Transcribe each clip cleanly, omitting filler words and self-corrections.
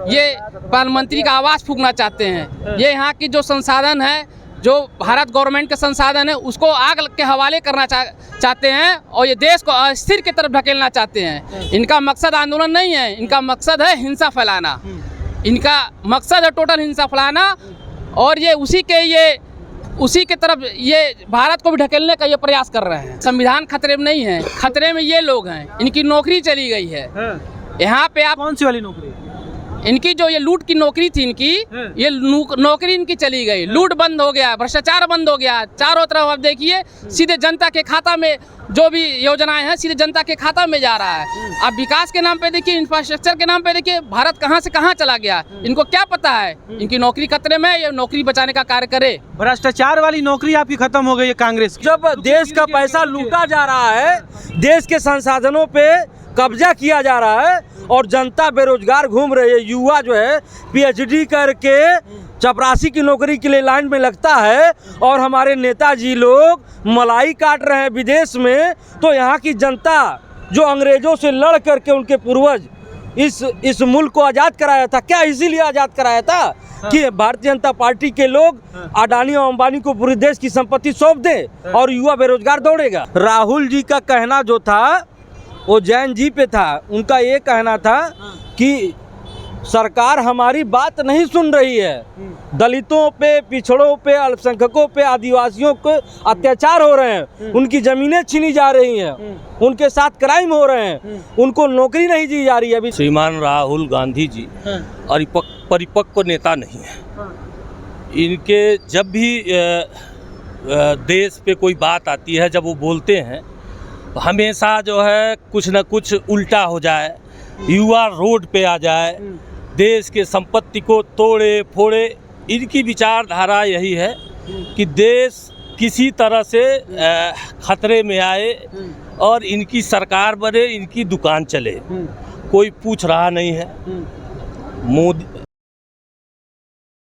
ये प्रधानमंत्री का आवाज़ फूंकना चाहते हैं। ये यहाँ की जो संसाधन है, जो भारत गवर्नमेंट के संसाधन है, उसको आग के हवाले करना चाहते हैं और ये देश को अस्थिर की तरफ ढकेलना चाहते हैं। इनका मकसद आंदोलन नहीं है, इनका मकसद है हिंसा फैलाना। इनका मकसद है टोटल हिंसा फैलाना और ये उसी के तरफ ये भारत को भी ढकेलने का ये प्रयास कर रहे हैं। संविधान खतरे में नहीं है, खतरे में ये लोग हैं। इनकी नौकरी चली गई है। यहाँ पे आप कौन सी वाली नौकरी? इनकी जो ये लूट की नौकरी थी इनकी, ये नौकरी इनकी चली गई। लूट बंद हो गया, भ्रष्टाचार बंद हो गया। चारों तरफ आप देखिए, सीधे जनता के खाता में जो भी योजनाएं हैं सीधे जनता के खाता में जा रहा है। अब विकास के नाम पे देखिए, इंफ्रास्ट्रक्चर के नाम पे देखिए, भारत कहां से कहां चला गया, इनको क्या पता है। इनकी नौकरी खतरे में, ये नौकरी बचाने का कार्य करे। भ्रष्टाचार वाली नौकरी आपकी खत्म हो गई है कांग्रेस की। जब देश का पैसा लूटा जा रहा है, देश के संसाधनों पे कब्जा किया जा रहा है और जनता बेरोजगार घूम रही है, युवा जो है पीएचडी करके चपरासी की नौकरी के लिए लाइन में लगता है और हमारे नेताजी लोग मलाई काट रहे हैं विदेश में, तो यहाँ की जनता जो अंग्रेजों से लड़ करके उनके पूर्वज इस मुल्क को आज़ाद कराया था, क्या इसीलिए आज़ाद कराया था कि भारतीय जनता पार्टी के लोग अडानी और अंबानी को पूरे देश की संपत्ति सौंप दें और युवा बेरोजगार दौड़ेगा। राहुल जी का कहना जो था वो जैन जी पे था। उनका ये कहना था कि सरकार हमारी बात नहीं सुन रही है, दलितों पे, पिछड़ों पे, अल्पसंख्यकों पे, आदिवासियों को अत्याचार हो रहे हैं, उनकी ज़मीनें छीनी जा रही हैं, उनके साथ क्राइम हो रहे हैं, उनको नौकरी नहीं दी जा रही है। अभी श्रीमान राहुल गांधी जी परिपक्व नेता नहीं है। इनके जब भी देश पे कोई बात आती है, जब वो बोलते हैं हमेशा जो है कुछ न कुछ उल्टा हो जाए, युवा रोड पे आ जाए, देश के संपत्ति को तोड़े फोड़े। इनकी विचारधारा यही है कि देश किसी तरह से खतरे में आए और इनकी सरकार बने, इनकी दुकान चले, कोई पूछ रहा नहीं है। मोदी।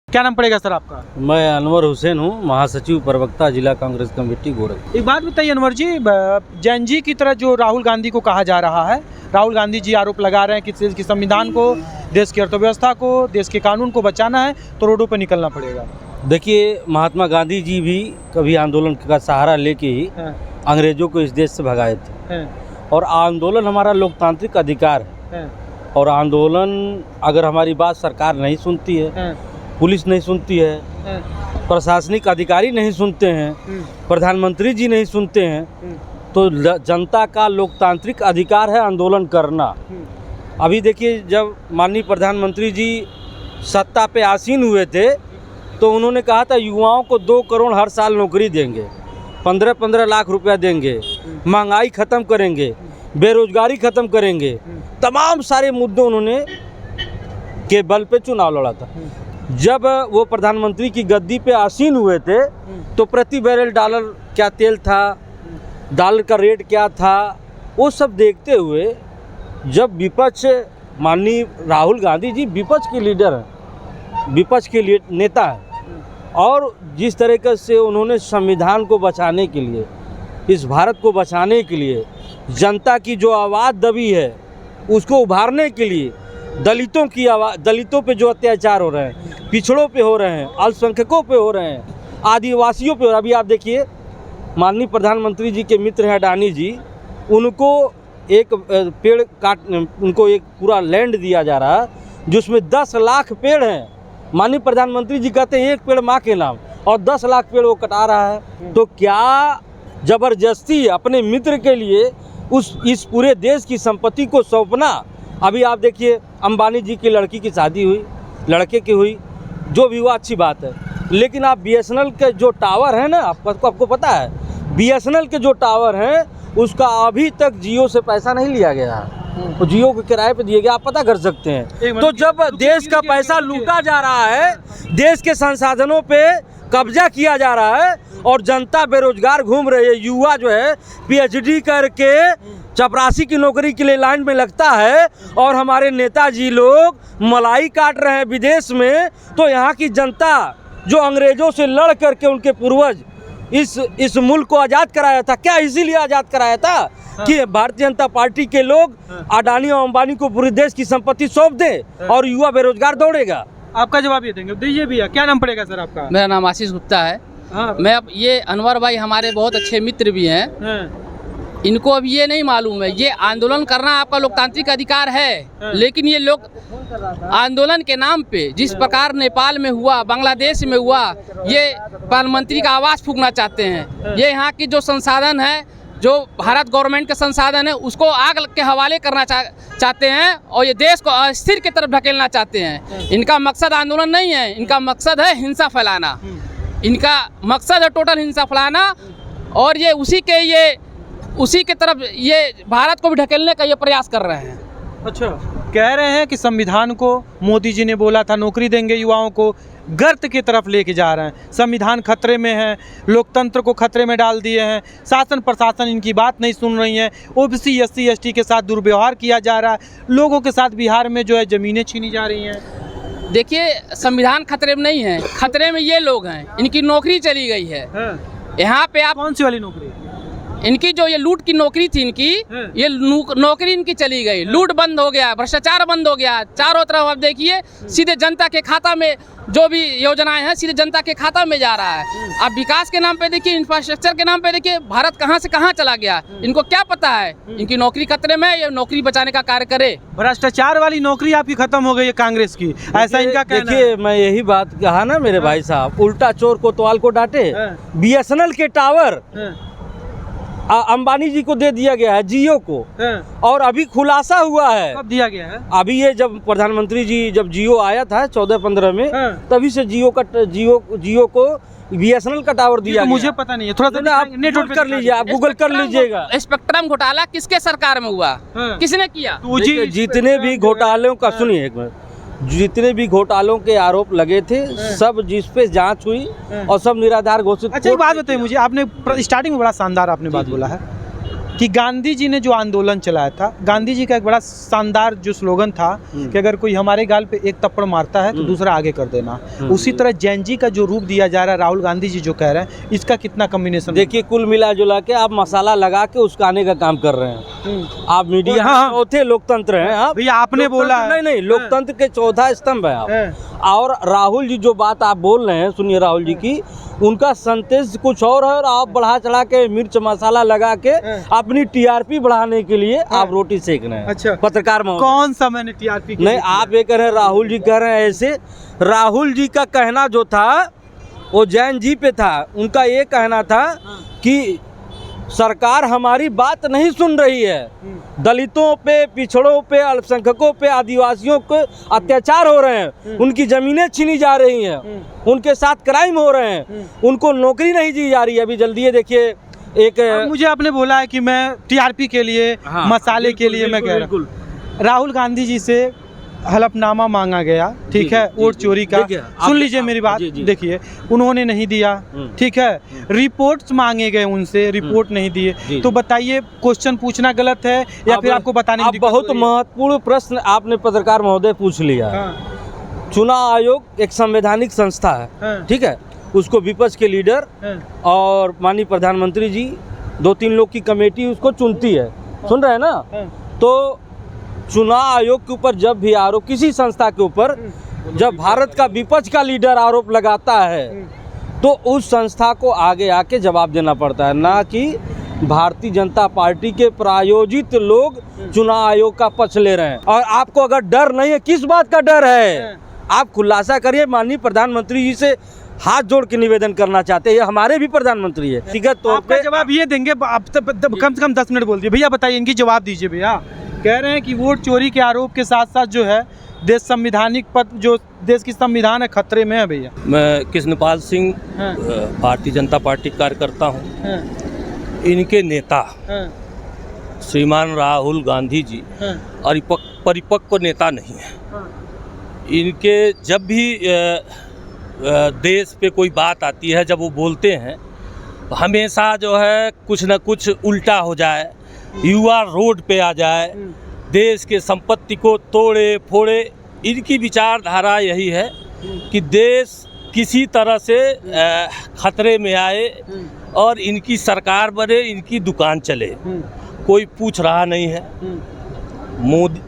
क्या नाम पड़ेगा सर आपका? मैं अनवर हुसैन हूँ, महासचिव प्रवक्ता जिला कांग्रेस कमेटी गोरखपुर। एक बात बताइए अनवर जी, जैन जी की तरह जो राहुल गांधी को कहा जा रहा है, राहुल गांधी जी आरोप लगा रहे हैं कि देश के संविधान को, देश की अर्थव्यवस्था को, देश के कानून को बचाना है तो रोडों पर निकलना पड़ेगा। देखिए, महात्मा गांधी जी भी कभी आंदोलन का सहारा लेके ही अंग्रेजों को इस देश से भगाए थे और आंदोलन हमारा लोकतांत्रिक अधिकार है और आंदोलन अगर हमारी बात सरकार नहीं सुनती है, पुलिस नहीं सुनती है, प्रशासनिक अधिकारी नहीं सुनते हैं, प्रधानमंत्री जी नहीं सुनते हैं, तो जनता का लोकतांत्रिक अधिकार है आंदोलन करना। अभी देखिए, जब माननीय प्रधानमंत्री जी सत्ता पे आसीन हुए थे तो उन्होंने कहा था युवाओं को 2 करोड़ हर साल नौकरी देंगे, 15-15 लाख रुपया देंगे, महंगाई ख़त्म करेंगे, बेरोजगारी ख़त्म करेंगे। तमाम सारे मुद्दे उन्होंने के बल पे चुनाव लड़ा था। जब वो प्रधानमंत्री की गद्दी पे आसीन हुए थे तो प्रति बैरल डॉलर क्या तेल था, डॉलर का रेट क्या था, वो सब देखते हुए जब विपक्ष, माननीय राहुल गांधी जी विपक्ष के लीडर हैं, विपक्ष के नेता हैं और जिस तरीके से उन्होंने संविधान को बचाने के लिए, इस भारत को बचाने के लिए, जनता की जो आवाज़ दबी है उसको उभारने के लिए, दलितों की आवाज़, दलितों पे जो अत्याचार हो रहे हैं, पिछड़ों पे हो रहे हैं, अल्पसंख्यकों पे हो रहे हैं, आदिवासियों पे हो रहे हैं। अभी आप देखिए, माननीय प्रधानमंत्री जी के मित्र हैं अडानी जी, उनको एक पेड़ उनको एक पूरा लैंड दिया जा रहा है जिसमें 10 लाख पेड़ हैं। माननीय प्रधानमंत्री जी कहते हैं 1 पेड़ माँ के नाम, और 10 लाख पेड़ वो कटा रहा है। तो क्या ज़बरदस्ती अपने मित्र के लिए इस पूरे देश की संपत्ति को सौंपना। अभी आप देखिए, अंबानी जी की लड़की की शादी हुई, लड़के की हुई, जो भी हुआ अच्छी बात है, लेकिन आप बीएसएनएल के जो टावर हैं ना, आपको पता है, बीएसएनएल के जो टावर हैं उसका अभी तक जियो से पैसा नहीं लिया गया है, तो जियो के किराए पे दिए गए, आप पता कर सकते हैं। तो जब देश का पैसा लूटा जा रहा है, देश के संसाधनों पे कब्जा किया जा रहा है और जनता बेरोजगार घूम रही है, युवा जो है पीएचडी करके चपरासी की नौकरी के लिए लाइन में लगता है और हमारे नेताजी लोग मलाई काट रहे हैं विदेश में, तो यहाँ की जनता जो अंग्रेजों से लड़ करके उनके पूर्वज इस मुल्क को आज़ाद कराया था। क्या इसीलिए आज़ाद कराया था कि भारतीय जनता पार्टी के लोग अडानी और अंबानी को पूरे देश की संपत्ति सौंप दे और युवा बेरोजगार दौड़ेगा। आपका जवाब ये देंगे, दीजिए भैया, क्या नाम पड़ेगा सर आपका? मेरा नाम आशीष गुप्ता है। हाँ। मैं अब ये अनवर भाई हमारे बहुत अच्छे मित्र भी हैं। इनको अब ये नहीं मालूम है, ये आंदोलन करना आपका लोकतांत्रिक अधिकार है, लेकिन ये लोग आंदोलन के नाम पे जिस प्रकार नेपाल में हुआ, बांग्लादेश में हुआ, ये प्रधानमंत्री का आवाज़ फूंकना चाहते हैं। ये यहाँ की जो संसाधन है, जो भारत गवर्नमेंट के संसाधन है, उसको आग के हवाले करना चाहते हैं और ये देश को अस्थिर की तरफ ढकेलना चाहते हैं। इनका मकसद आंदोलन नहीं है, इनका मकसद है हिंसा फैलाना। इनका मकसद है टोटल हिंसा फैलाना और ये उसी के तरफ ये भारत को भी ढकेलने का ये प्रयास कर रहे हैं। अच्छा, कह रहे हैं कि संविधान को मोदी जी ने बोला था नौकरी देंगे युवाओं को, गर्त की तरफ लेके जा रहे हैं। संविधान खतरे में है, लोकतंत्र को खतरे में डाल दिए हैं, शासन प्रशासन इनकी बात नहीं सुन रही है, ओबीसी SC ST के साथ दुर्व्यवहार किया जा रहा है, लोगों के साथ बिहार में जो है ज़मीनें छीनी जा रही हैं। देखिए, संविधान खतरे में नहीं है, खतरे में ये लोग हैं, इनकी नौकरी चली गई है। यहाँ पे आप कौन सी वाली नौकरी? इनकी जो ये लूट की नौकरी थी इनकी, ये नौकरी इनकी चली गई, लूट बंद हो गया, भ्रष्टाचार बंद हो गया। चारों तरफ आप देखिए, सीधे जनता के खाता में जो भी योजनाएं हैं सीधे जनता के खाता में जा रहा है। अब विकास के नाम पे देखिए, इंफ्रास्ट्रक्चर के नाम पे देखिए, भारत कहां से कहां चला गया, इनको क्या पता है? इनकी नौकरी खतरे में, ये नौकरी बचाने का कार्य करे। भ्रष्टाचार वाली नौकरी आपकी खत्म हो गई है कांग्रेस की, ऐसा इनका कहना है। देखिए, मैं यही बात कहा ना मेरे भाई साहब, उल्टा चोर कोतवाल को डांटे। BSNL के टावर अंबानी जी को दे दिया गया है, जियो को, और अभी खुलासा हुआ है। कब दिया गया है? अभी ये जब प्रधानमंत्री जी जब जियो आया था 14-15 में, तभी से जियो को BSNL का टावर दिया गया। मुझे पता नहीं है, थोड़ा सा आप नोट कर लीजिए, आप गूगल कर लीजिएगा। स्पेक्ट्रम घोटाला किसके सरकार में हुआ, किसने किया? जितने भी घोटालों का, सुनिए एक मिनट, जितने भी घोटालों के आरोप लगे थे, सब जिस पे जांच हुई और सब निराधार घोषित। अच्छा, एक बात बताइए मुझे, आपने स्टार्टिंग में बड़ा शानदार आपने बात बोला है कि गांधी जी ने जो आंदोलन चलाया था, गांधी जी का एक बड़ा शानदार जो स्लोगन था कि अगर कोई हमारे गाल पे एक थप्पड़ मारता है तो दूसरा आगे कर देना। उसी तरह जैन जी का जो रूप दिया जा रहा है, राहुल गांधी जी जो कह रहे हैं, इसका कितना कॉम्बिनेशन? देखिए, कुल मिला जुला के आप मसाला लगा के उसकाने का काम कर रहे हैं। आप मीडिया चौथे लोकतंत्र हैं आप। भैया आपने बोला, नहीं, लोकतंत्र के चौथा स्तंभ है आप। और राहुल जी जो बात आप बोल रहे हैं, सुनिए, राहुल जी की उनका संदेश कुछ और है और आप बढ़ा चढ़ा के मिर्च मसाला लगा के अपनी TRP बढ़ाने के लिए आप रोटी सेक रहे हैं। अच्छा, पत्रकार में कौन सा मैंने TRP नहीं, आप ये कह रहे हैं, राहुल जी कह रहे हैं ऐसे। राहुल जी का कहना जो था वो जैन जी पे था। उनका ये कहना था कि सरकार हमारी बात नहीं सुन रही है, दलितों पे, पिछड़ों पे, अल्पसंख्यकों पे, आदिवासियों को अत्याचार हो रहे हैं, उनकी ज़मीनें छीनी जा रही हैं, उनके साथ क्राइम हो रहे हैं, उनको नौकरी नहीं दी जा रही है। अभी जल्दी है, देखिए, एक मुझे आपने बोला है कि मैं TRP के लिए, मसाले के लिए मैं कह रहा हूँ। राहुल गांधी जी से हलफनामा मांगा गया, ठीक है, वोट चोरी का। सुन लीजिए मेरी बात, देखिए, उन्होंने नहीं दिया, ठीक है, रिपोर्ट्स मांगे गए उनसे, रिपोर्ट नहीं दिए। तो बताइए, क्वेश्चन पूछना गलत है या फिर आपको बताने में बहुत महत्वपूर्ण प्रश्न आपने पत्रकार महोदय पूछ लिया। चुनाव आयोग एक संवैधानिक संस्था है, ठीक है, उसको विपक्ष के लीडर और माननीय प्रधानमंत्री जी 2-3 लोग की कमेटी उसको चुनती है, सुन रहे हैं ना? तो चुनाव आयोग के ऊपर जब भी आरोप, किसी संस्था के ऊपर जब भारत का विपक्ष का लीडर आरोप लगाता है, तो उस संस्था को आगे आके जवाब देना पड़ता है, ना कि भारतीय जनता पार्टी के प्रायोजित लोग चुनाव आयोग का पक्ष ले रहे हैं। और आपको अगर डर नहीं है, किस बात का डर है? आप खुलासा करिए। माननीय प्रधानमंत्री जी से हाथ जोड़ के निवेदन करना चाहते हैं, ये हमारे भी प्रधानमंत्री है। व्यक्तिगत तौर पे जवाब ये देंगे, आप कम से कम 10 मिनट बोल दिए। भैया बताइए, इनकी जवाब दीजिए। भैया कह रहे हैं कि वोट चोरी के आरोप के साथ साथ जो है देश संवैधानिक पद, जो देश की संविधान है, खतरे में है। भैया, मैं कृष्णपाल सिंह, भारतीय जनता पार्टी कार्यकर्ता हूँ। इनके नेता श्रीमान राहुल गांधी जी परिपक्व नेता नहीं है। इनके जब भी देश पे कोई बात आती है, जब वो बोलते हैं, हमेशा जो है कुछ न कुछ उल्टा हो जाए, युवा रोड पे आ जाए, देश के संपत्ति को तोड़े फोड़े। इनकी विचारधारा यही है कि देश किसी तरह से खतरे में आए और इनकी सरकार बने, इनकी दुकान चले, कोई पूछ रहा नहीं है। मोदी